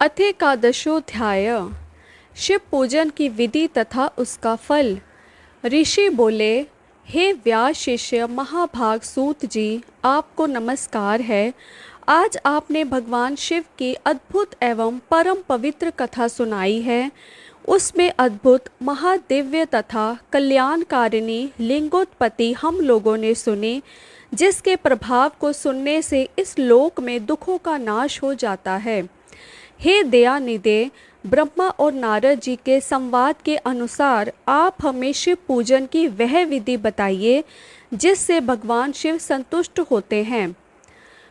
अथेकादशोऽध्याय। शिव पूजन की विधि तथा उसका फल। ऋषि बोले, हे व्यास शिष्य महाभाग सूत जी, आपको नमस्कार है। आज आपने भगवान शिव की अद्भुत एवं परम पवित्र कथा सुनाई है। उसमें अद्भुत महादिव्य तथा कल्याणकारिणी लिंगोत्पत्ति हम लोगों ने सुनी, जिसके प्रभाव को सुनने से इस लोक में दुखों का नाश हो जाता है। हे दयानिधे, ब्रह्मा और नारद जी के संवाद के अनुसार आप हमें शिव पूजन की वह विधि बताइए जिससे भगवान शिव संतुष्ट होते हैं।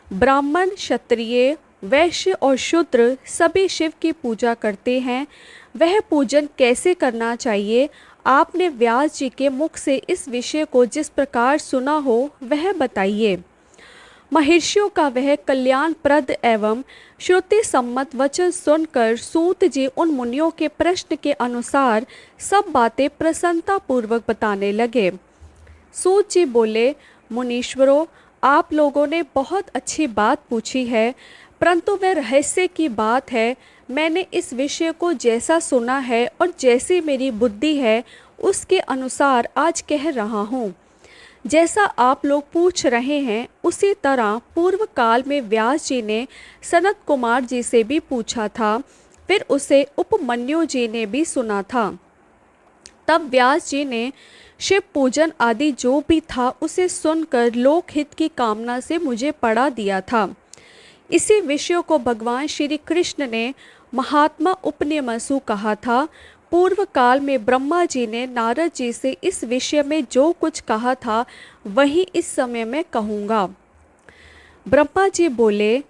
ब्राह्मण, क्षत्रिय, वैश्य और शूद्र सभी शिव की पूजा करते हैं। वह पूजन कैसे करना चाहिए, आपने व्यास जी के मुख से इस विषय को जिस प्रकार सुना हो वह बताइए। महर्षियों का वह कल्याणप्रद एवं श्रुति सम्मत वचन सुनकर सूत जी उन मुनियों के प्रश्न के अनुसार सब बातें प्रसन्नता पूर्वक बताने लगे। सूत जी बोले, मुनीश्वरों, आप लोगों ने बहुत अच्छी बात पूछी है, परंतु वह रहस्य की बात है। मैंने इस विषय को जैसा सुना है और जैसी मेरी बुद्धि है उसके अनुसार आज कह रहा हूँ। जैसा आप लोग पूछ रहे हैं उसी तरह पूर्व काल में व्यास जी ने सनत कुमार जी से भी पूछा था, फिर उसे उपमन्यु जी ने भी सुना था। तब व्यास जी ने शिव पूजन आदि जो भी था उसे सुनकर लोकहित की कामना से मुझे पढ़ा दिया था। इसी विषय को भगवान श्री कृष्ण ने महात्मा उपनियमसु कहा था। पूर्व काल में ब्रह्मा जी ने नारद जी से इस विषय में जो कुछ कहा था वही इस समय मैं कहूँगा। ब्रह्मा जी बोले,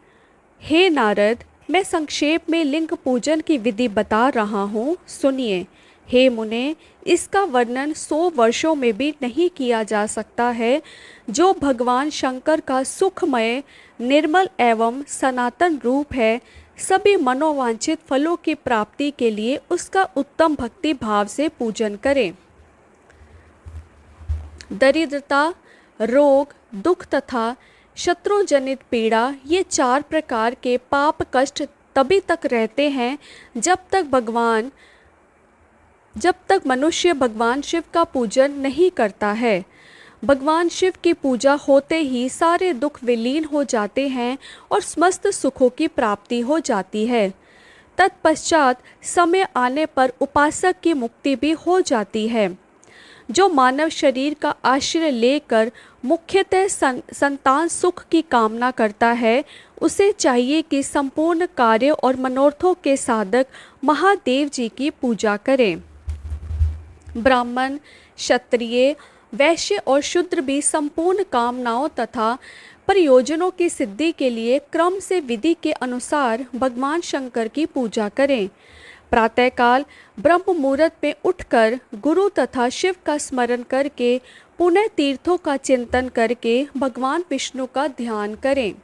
हे नारद, मैं संक्षेप में लिंग पूजन की विधि बता रहा हूँ, सुनिए। हे मुने, इसका वर्णन 100 वर्षों में भी नहीं किया जा सकता है। जो भगवान शंकर का सुखमय, निर्मल एवं सनातन रूप है, सभी मनोवांछित फलों की प्राप्ति के लिए उसका उत्तम भक्ति भाव से पूजन करें। दरिद्रता, रोग, दुख तथा शत्रुजनित पीड़ा, ये 4 प्रकार के पाप कष्ट तभी तक रहते हैं जब तक मनुष्य भगवान शिव का पूजन नहीं करता है। भगवान शिव की पूजा होते ही सारे दुख विलीन हो जाते हैं और समस्त सुखों की प्राप्ति हो जाती है। तत्पश्चात समय आने पर उपासक की मुक्ति भी हो जाती है। जो मानव शरीर का आश्रय लेकर मुख्यतः संतान सुख की कामना करता है, उसे चाहिए कि संपूर्ण कार्य और मनोरथों के साधक महादेव जी की पूजा करें। ब्राह्मण, क्षत्रिय, वैश्य और शूद्र भी संपूर्ण कामनाओं तथा प्रयोजनों की सिद्धि के लिए क्रम से विधि के अनुसार भगवान शंकर की पूजा करें। प्रातःकाल ब्रह्म मुहूर्त में उठकर गुरु तथा शिव का स्मरण करके पुण्य तीर्थों का चिंतन करके भगवान विष्णु का ध्यान करें।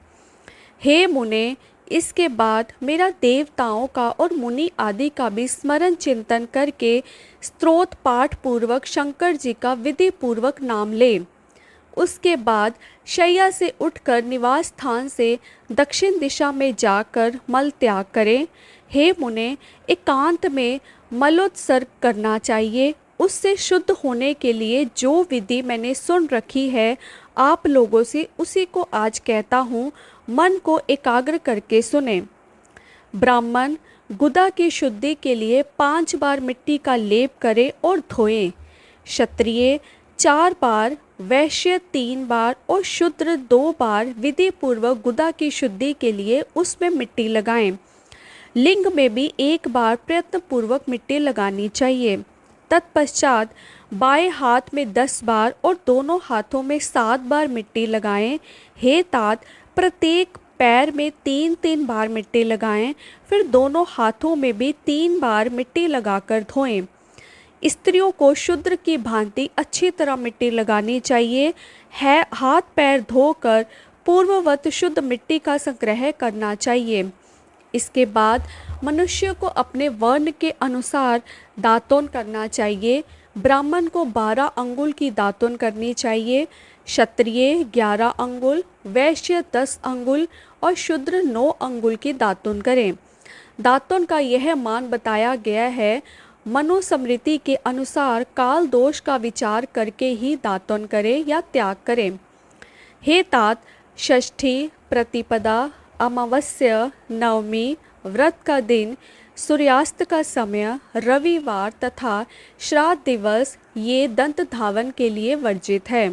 हे मुने, इसके बाद मेरा देवताओं का और मुनि आदि का भी स्मरण चिंतन करके स्तोत्र पाठ पूर्वक शंकर जी का विधि पूर्वक नाम ले। उसके बाद शैया से उठकर निवास स्थान से दक्षिण दिशा में जाकर मल त्याग करें। हे मुने, एकांत में मलोत्सर्ग करना चाहिए। उससे शुद्ध होने के लिए जो विधि मैंने सुन रखी है आप लोगों से, उसी को आज कहता हूँ। मन को एकाग्र करके सुने। ब्राह्मण गुदा की शुद्धि के लिए 5 बार मिट्टी का लेप करें और धोएं। क्षत्रिय 4 बार, वैश्य 3 बार और शूद्र 2 बार विधि पूर्वक गुदा की शुद्धि के लिए उसमें मिट्टी लगाएं। लिंग में भी 1 बार प्रयत्न पूर्वक मिट्टी लगानी चाहिए। तत्पश्चात बाएं हाथ में 10 बार और दोनों हाथों में 7 बार मिट्टी लगाएं। हे तात, प्रत्येक पैर में 3-3 बार मिट्टी लगाएं, फिर दोनों हाथों में भी 3 बार मिट्टी लगाकर धोएं। स्त्रियों को शूद्र की भांति अच्छी तरह मिट्टी लगानी चाहिए। हाथ पैर धोकर पूर्ववत शुद्ध मिट्टी का संग्रह करना चाहिए। इसके बाद मनुष्य को अपने वर्ण के अनुसार दातुन करना चाहिए। ब्राह्मण को 12 अंगुल की दातुन करनी चाहिए, क्षत्रिय 11 अंगुल, वैश्य 10 अंगुल और शूद्र 9 अंगुल की दातुन करें। दातुन का यह मान बताया गया है। मनुस्मृति के अनुसार काल दोष का विचार करके ही दातुन करें या त्याग करें। हे तात, षष्ठी, प्रतिपदा, अमावस्या, नवमी, व्रत का दिन, सूर्यास्त का समय, रविवार तथा श्राद्ध दिवस ये दंत धावन के लिए वर्जित है।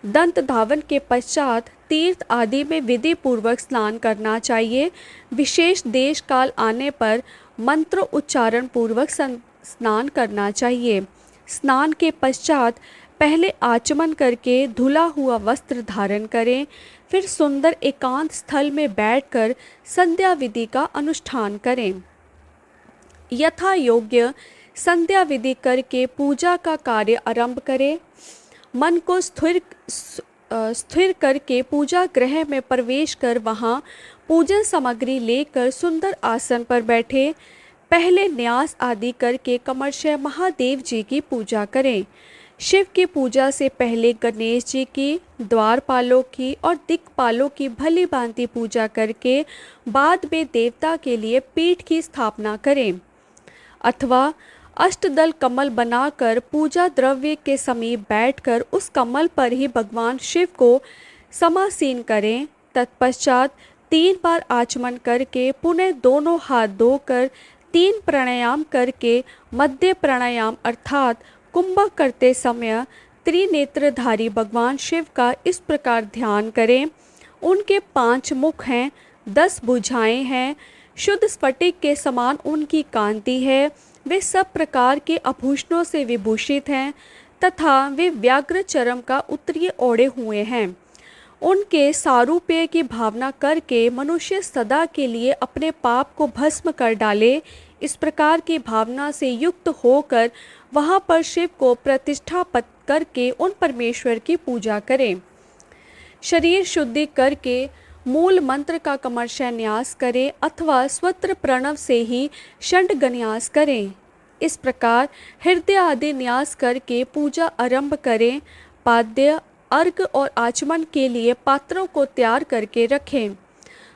दंत धावन के पश्चात तीर्थ आदि में विधि पूर्वक स्नान करना चाहिए। विशेष देश काल आने पर मंत्र उच्चारण पूर्वक स्नान करना चाहिए। स्नान के पश्चात पहले आचमन करके धुला हुआ वस्त्र धारण करें, फिर सुंदर एकांत स्थल में बैठकर संध्या विधि का अनुष्ठान करें। यथा योग्य संध्या विधि करके पूजा का कार्य आरंभ करें। मन को स्थिर करके पूजा गृह में प्रवेश कर वहाँ पूजन सामग्री लेकर सुंदर आसन पर बैठे। पहले न्यास आदि करके क्रमशः महादेव जी की पूजा करें। शिव की पूजा से पहले गणेश जी की, द्वारपालों की और दिक्पालों की भली भांति पूजा करके बाद में देवता के लिए पीठ की स्थापना करें, अथवा अष्टदल कमल बनाकर पूजा द्रव्य के समीप बैठकर उस कमल पर ही भगवान शिव को समासीन करें। तत्पश्चात 3 बार आचमन करके पुनः दोनों हाथ धोकर 3 प्राणायाम करके मध्य प्राणायाम अर्थात कुंभक करते समय त्रिनेत्रधारी भगवान शिव का इस प्रकार ध्यान करें। उनके 5 मुख हैं, 10 भुजाएं हैं, शुद्ध स्फटिक के समान उनकी कांति है। वे सब प्रकार के आभूषणों से विभूषित हैं तथा वे व्याघ्र चर्म का उत्तरीय ओढ़े हुए हैं। उनके सारूप्य की भावना करके मनुष्य सदा के लिए अपने पाप को भस्म कर डाले। इस प्रकार की भावना से युक्त होकर वहाँ पर शिव को प्रतिष्ठापित करके उन परमेश्वर की पूजा करें। शरीर शुद्धि करके मूल मंत्र का क्रमशः न्यास करें अथवा स्वत्र प्रणव से ही षण्डगन्यास करें। इस प्रकार हृदय आदि न्यास करके पूजा आरंभ करें। पाद्य, अर्घ और आचमन के लिए पात्रों को तैयार करके रखें।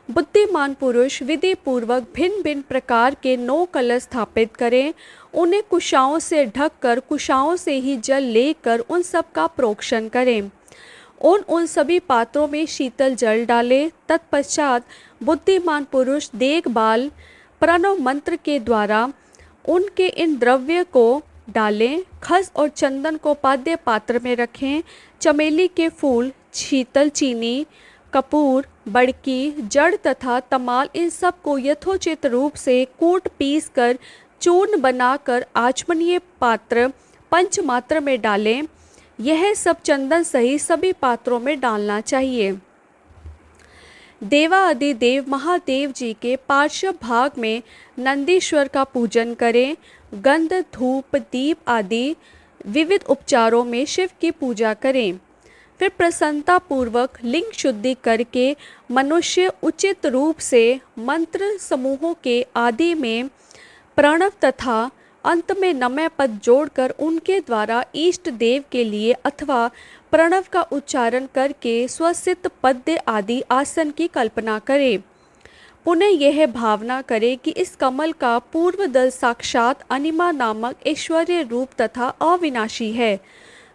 बुद्धिमान पुरुष विधि पूर्वक भिन्न भिन्न प्रकार के 9 कलश स्थापित करें। उन्हें कुशाओं से ढककर कुशाओं से ही जल लेकर उन सब का प्रोक्षण करें। उन सभी पात्रों में शीतल जल डालें। तत्पश्चात बुद्धिमान पुरुष देखभाल प्रणव मंत्र के द्वारा उनके इन द्रव्य को डालें। खस और चंदन को पाद्य पात्र में रखें। चमेली के फूल, शीतल चीनी, कपूर, बड़की, जड़ तथा तमाल इन सब को यथोचित रूप से कूट पीस कर चूर्ण बनाकर आचमनीय पात्र पंचमात्र में डालें। यह सब चंदन सहित सभी पात्रों में डालना चाहिए। देवाधिदेव महादेव जी के पार्श्व भाग में नंदीश्वर का पूजन करें। गंध, धूप, दीप आदि विविध उपचारों में शिव की पूजा करें। फिर प्रसन्नता पूर्वक लिंग शुद्धि करके मनुष्य उचित रूप से मंत्र समूहों के आदि में प्रणव तथा अंत में नमः पद जोड़कर उनके द्वारा इष्ट देव के लिए अथवा प्रणव का उच्चारण करके स्वसित पद्य आदि आसन की कल्पना करे। पुनः यह भावना करे कि इस कमल का पूर्व दल साक्षात अनिमा नामक ऐश्वर्य रूप तथा अविनाशी है,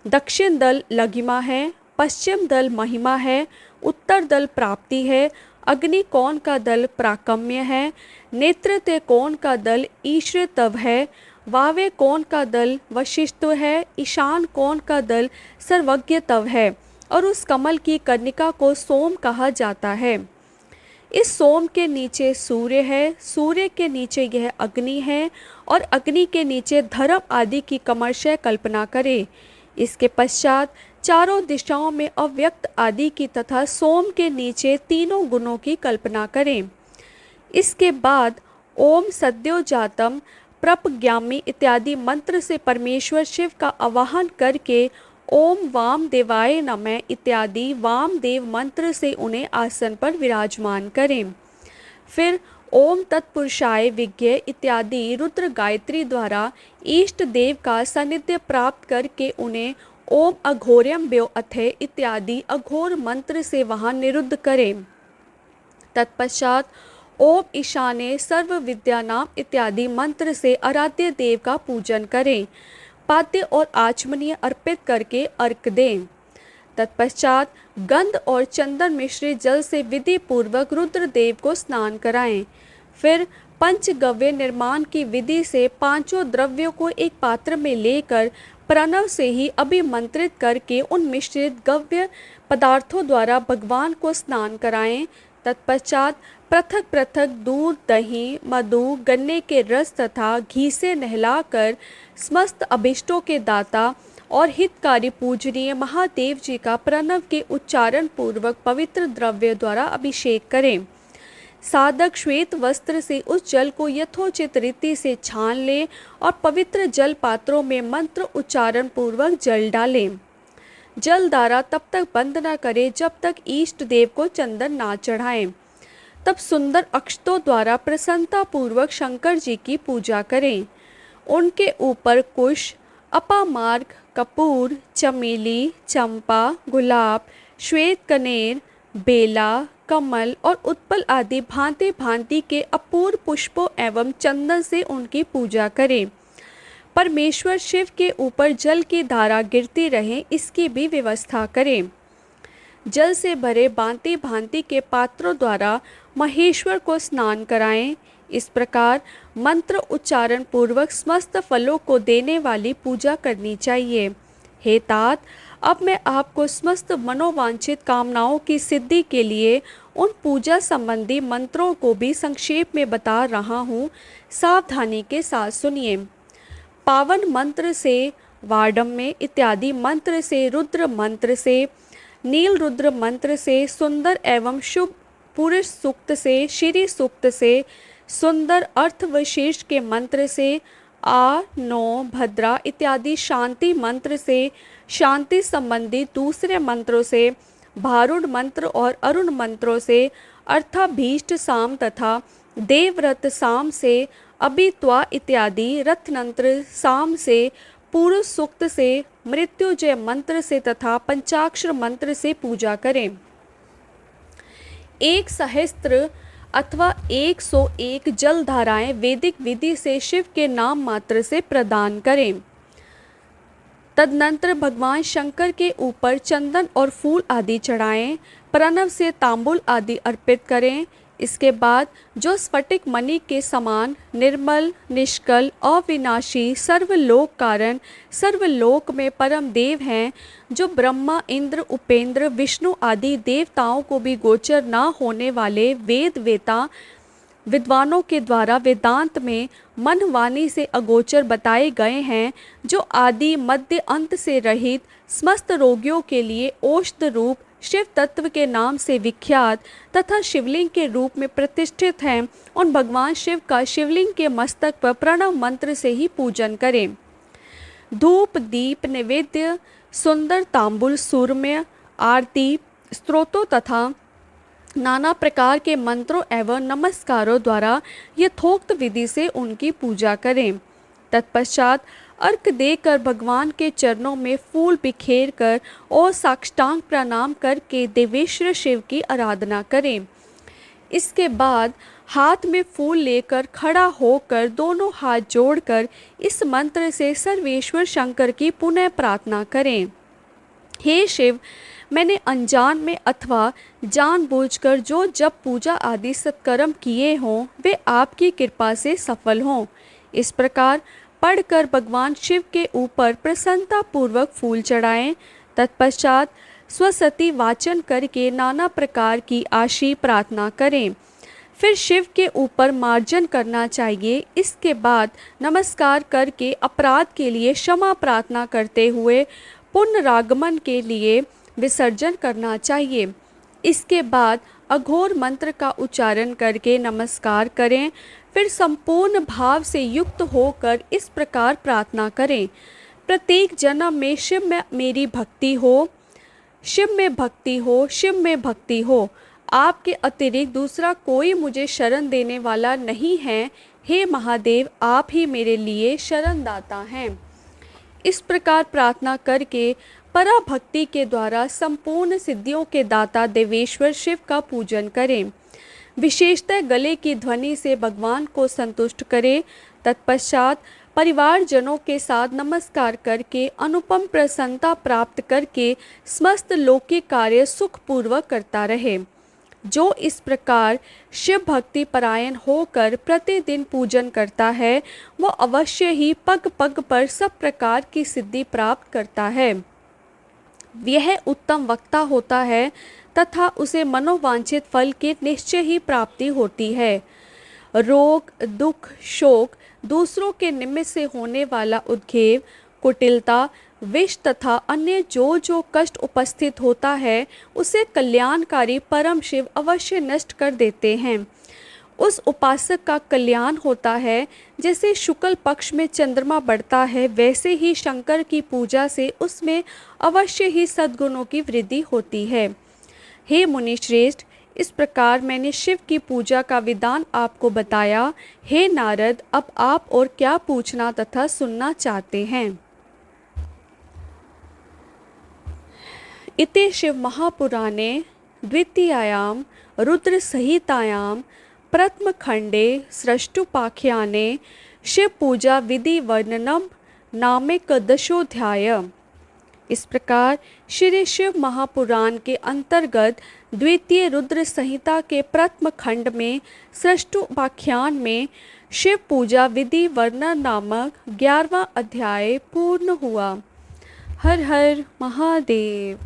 दक्षिण दल लघिमा है, पश्चिम दल महिमा है, उत्तर दल प्राप्ति है, अग्नि कोण का दल प्राकम्य है, नेत्र कोण का दल ईश्वरत्व है, वावे कोण का दल वशिष्ठ है, ईशान कोण का दल सर्वज्ञत्व है और उस कमल की कर्णिका को सोम कहा जाता है। इस सोम के नीचे सूर्य है, सूर्य के नीचे यह अग्नि है और अग्नि के नीचे धर्म आदि की क्रमशः कल्पना करे। इसके पश्चात चारों दिशाओं में अव्यक्त आदि की तथा सोम के नीचे तीनों गुणों की कल्पना करें। इसके बाद ओम सद्यो जातम प्रपज्ञामि इत्यादि मंत्र से परमेश्वर शिव का आवाहन करके ओम वाम देवाय नमः इत्यादि वामदेव मंत्र से उन्हें आसन पर विराजमान करें। फिर ओम तत्पुरुषाय विज्ञ इत्यादि रुद्र गायत्री द्वारा इष्ट देव का सानिध्य प्राप्त करके उन्हें ओम अघोर्यम व्यो अथे इत्यादि अघोर मंत्र से वहाँ निरुद्ध करें। तत्पश्चात ओम ईशाने सर्व विद्यानाम इत्यादि मंत्र से आराध्य देव का पूजन करें। पाद्य और आचमनीय अर्पित करके अर्घ दें। तत्पश्चात गंध और चंदन मिश्रित जल से विधि पूर्वक रुद्रदेव को स्नान कराएं। फिर पंचगव्य निर्माण की विधि से पांचों द्रव्यों को एक पात्र में लेकर प्रणव से ही अभिमंत्रित करके उन मिश्रित गव्य पदार्थों द्वारा भगवान को स्नान कराएं। तत्पश्चात पृथक पृथक दूध, दही, मधु, गन्ने के रस तथा घी से नहलाकर समस्त अभिष्टों के दाता और हितकारी पूजनीय महादेव जी का प्रणव के उच्चारण पूर्वक पवित्र द्रव्य द्वारा अभिषेक करें। साधक श्वेत वस्त्र से उस जल को यथोचित रीति से छान लें और पवित्र जल पात्रों में मंत्र उच्चारण पूर्वक जल डालें। जल धारा तब तक बंद न करें जब तक इष्ट देव को चंदन ना चढ़ाएं। तब सुंदर अक्षतों द्वारा प्रसन्नता पूर्वक शंकर जी की पूजा करें। उनके ऊपर कुश, अपामार्ग, कपूर, चमेली, चंपा, गुलाब, श्वेत कनेर, बेला, कमल और उत्पल आदि भांति भांति के अपूर्व पुष्पों एवं चंदन से उनकी पूजा करें। परमेश्वर शिव के ऊपर जल की धारा गिरती रहे, इसकी भी व्यवस्था करें। जल से भरे भांति भांति के पात्रों द्वारा महेश्वर को स्नान कराएं। इस प्रकार मंत्र उच्चारण पूर्वक समस्त फलों को देने वाली पूजा करनी चाहिए। हे तात, अब मैं आपको समस्त मनोवांछित कामनाओं की सिद्धि के लिए उन पूजा संबंधी मंत्रों को भी संक्षेप में बता रहा हूँ। सावधानी के साथ सुनिए। पावन मंत्र से, वाडम्य इत्यादि मंत्र से, रुद्र मंत्र से, नील रुद्र मंत्र से, सुंदर एवं शुभ पुरुष सूक्त से, श्री सूक्त से, सुंदर अर्थ विशेष के मंत्र से, आ, नो, भद्रा इत्यादि शांति मंत्र से, शांति संबंधी दूसरे मंत्रों से, भारुण मंत्र और अरुण मंत्रों से, अर्थाभीष्ट साम तथा देवव्रत साम से, अभित्वा इत्यादि रत्नंत्र साम से, पुरुष सूक्त से, मृत्युजय मंत्र से तथा पंचाक्षर मंत्र से पूजा करें। 1 सहस्त्र अथवा 101 जल धाराएं वैदिक विधि से शिव के नाम मात्र से प्रदान करें। तदनंतर भगवान शंकर के ऊपर चंदन और फूल आदि चढ़ाएं। प्रणव से तांबुल आदि अर्पित करें। इसके बाद जो स्फटिक मणि के समान निर्मल, निष्कल, अविनाशी, सर्वलोक कारण, सर्वलोक में परम देव हैं, जो ब्रह्मा, इंद्र, उपेंद्र, विष्णु आदि देवताओं को भी गोचर न होने वाले वेद वेता विद्वानों के द्वारा वेदांत में मन वाणी से अगोचर बताए गए हैं, जो आदि मध्य अंत से रहित समस्त रोगियों के लिए औषध रूप शिव तत्व के नाम से विख्यात तथा शिवलिंग के रूप में प्रतिष्ठित हैं, उन भगवान शिव का शिवलिंग के मस्तक पर प्रणव मंत्र से ही पूजन करें। धूप, दीप, नैवेद्य, सुंदर तांबुल, सूर्य, आरती, स्तोत्रों तथा नाना प्रकार के मंत्रों एवं नमस्कारों द्वारा यथोक्त विधि से उनकी पूजा करें। तत्पश्चात अर्घ देकर भगवान के चरणों में फूल बिखेर कर और साष्टांग प्रणाम करके देवेश्वर शिव की आराधना करें। इसके बाद हाथ में फूल लेकर खड़ा होकर दोनों हाथ जोड़कर इस मंत्र से सर्वेश्वर शंकर की पुनः प्रार्थना करें। हे शिव, मैंने अनजान में अथवा जानबूझकर जो जप पूजा आदि सत्कर्म किए हों, वे आपकी कृपा से सफल हों। इस प्रकार पढ़कर भगवान शिव के ऊपर प्रसन्नता पूर्वक फूल चढ़ाएं। तत्पश्चात स्वसती वाचन करके नाना प्रकार की आशी प्रार्थना करें। फिर शिव के ऊपर मार्जन करना चाहिए। इसके बाद नमस्कार करके अपराध के लिए क्षमा प्रार्थना करते हुए पुनरागमन के लिए विसर्जन करना चाहिए। इसके बाद अघोर मंत्र का उच्चारण करके नमस्कार करें। फिर संपूर्ण भाव से युक्त होकर इस प्रकार प्रार्थना करें। प्रत्येक जन्म में शिव में मेरी भक्ति हो, शिव में भक्ति हो, शिव में भक्ति हो। आपके अतिरिक्त दूसरा कोई मुझे शरण देने वाला नहीं है। हे महादेव, आप ही मेरे लिए शरणदाता हैं। इस प्रकार प्रार्थना करके पराभक्ति के द्वारा संपूर्ण सिद्धियों के दाता देवेश्वर शिव का पूजन करें। विशेषतः गले की ध्वनि से भगवान को संतुष्ट करें। तत्पश्चात परिवारजनों के साथ नमस्कार करके अनुपम प्रसन्नता प्राप्त करके समस्त लौकिक कार्य सुखपूर्वक करता रहे। जो इस प्रकार शिव भक्ति परायण होकर प्रतिदिन पूजन करता है वह अवश्य ही पग पग पर सब प्रकार की सिद्धि प्राप्त करता है। यह उत्तम वक्ता होता है तथा उसे मनोवांछित फल की निश्चय ही प्राप्ति होती है। रोग, दुख, शोक, दूसरों के निमित्त से होने वाला उद्वेग, कुटिलता, विष तथा अन्य जो कष्ट उपस्थित होता है उसे कल्याणकारी परम शिव अवश्य नष्ट कर देते हैं। उस उपासक का कल्याण होता है। जैसे शुक्ल पक्ष में चंद्रमा बढ़ता है वैसे ही शंकर की पूजा से उसमें अवश्य ही सद्गुणों की वृद्धि होती है। हे मुनिश्रेष्ठ, इस प्रकार मैंने शिव की पूजा का विधान आपको बताया। हे नारद, अब आप और क्या पूछना तथा सुनना चाहते हैं? इति शिव महापुराणे द्वितीयायां रुद्रसंहितायां प्रथमखंडे सृष्टुपाख्याने शिव पूजा विधि वर्णनम नामैकदशोऽध्याय। इस प्रकार श्री शिव महापुराण के अंतर्गत द्वितीय रुद्र संहिता के प्रथम खंड में सृष्टुपाख्यान में शिव पूजा विधि वर्णन नामक 11वां अध्याय पूर्ण हुआ। हर हर महादेव।